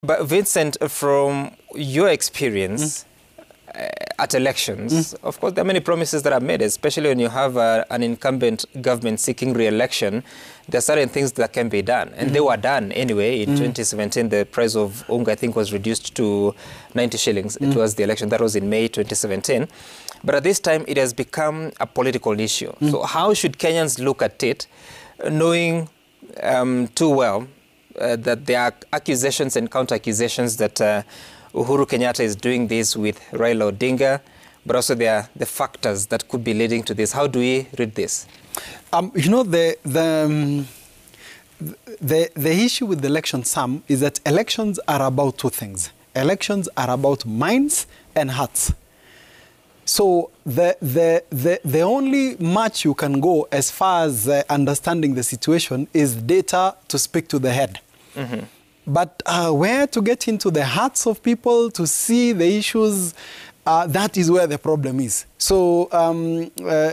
But Vincent, from your experience at elections, of course, there are many promises that are made, especially when you have an incumbent government seeking re-election. There are certain things that can be done, and they were done anyway. In 2017, the price of unga, I think, was reduced to 90 shillings. It was the election. That was in May 2017. But at this time, it has become a political issue. So how should Kenyans look at it, knowing too well that there are accusations and counter-accusations that Uhuru Kenyatta is doing this with Raila Odinga, but also there are the factors that could be leading to this. How do we read this? You know, the issue with the election, Sam, is that elections are about two things. Elections are about minds and hearts. So the only match you can go as far as understanding the situation is data to speak to the head. But where to get into the hearts of people to see the issues, that is where the problem is. So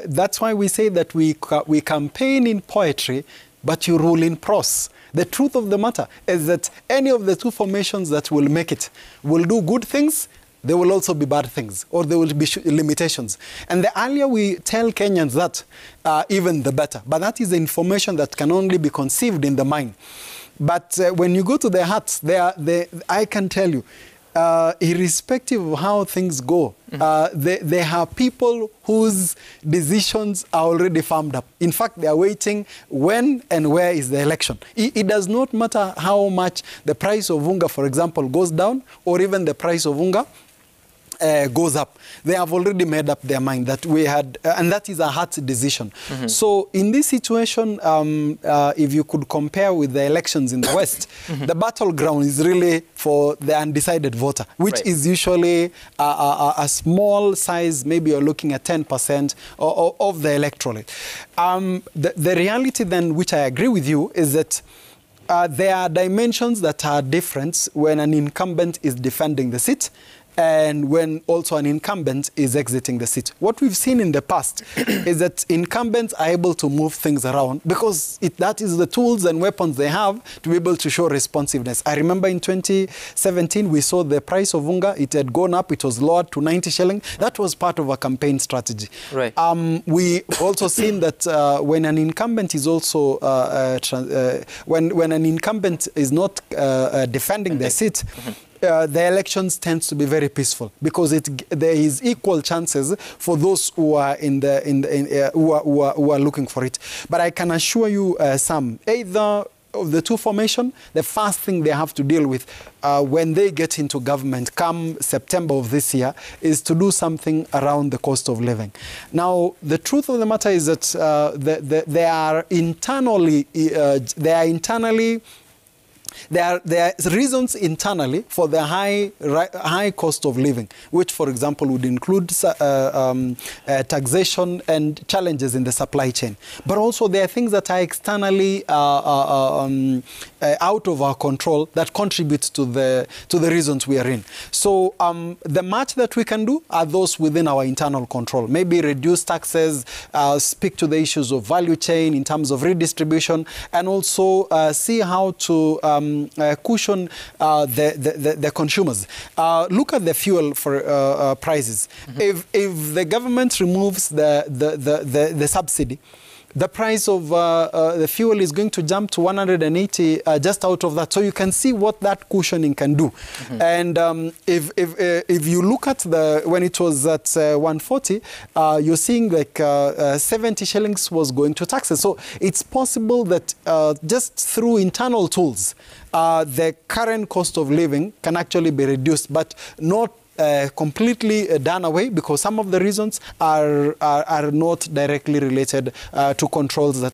that's why we say that we campaign in poetry, but you rule in prose. The truth of the matter is that any of the two formations that will make it will do good things. There will also be bad things, or there will be limitations. And the earlier we tell Kenyans that, even the better. But that is the information that can only be conceived in the mind. But when you go to the hearts, I can tell you, irrespective of how things go, there are people whose decisions are already firmed up. In fact, they are waiting when and where is the election. It does not matter how much the price of unga, for example, goes down, or even the price of unga goes up. They have already made up their mind that we had, and that is a hard decision. So in this situation, if you could compare with the elections in the West, the battleground is really for the undecided voter, which is usually a small size, maybe you're looking at 10% of the electorate. The reality then, which I agree with you, is that there are dimensions that are different when an incumbent is defending the seat and when also an incumbent is exiting the seat. What we've seen in the past is that incumbents are able to move things around because that is the tools and weapons they have to be able to show responsiveness. I remember in 2017, we saw the price of unga. It had gone up. It was lowered to 90 shilling. That was part of a campaign strategy. Right. We also seen that when an incumbent is also, when an incumbent is not defending their seat, the elections tends to be very peaceful because there is equal chances for those who are who are looking for it. But I can assure you, Sam, either of the two formation, the first thing they have to deal with when they get into government come September of this year is to do something around the cost of living. Now, the truth of the matter is that there are reasons internally for the high cost of living, which, for example, would include taxation and challenges in the supply chain. But also there are things that are externally out of our control that contribute to the reasons we are in. So the much that we can do are those within our internal control. Maybe reduce taxes, speak to the issues of value chain in terms of redistribution, and also see how to cushion the consumers. Look at the fuel for prices. If the government removes the subsidy, the price of the fuel is going to jump to 180 just out of that. So you can see what that cushioning can do. And if you look at when it was at 140, you're seeing like 70 shillings was going to taxes. So it's possible that just through internal tools, the current cost of living can actually be reduced, but not completely done away, because some of the reasons are not directly related to controls that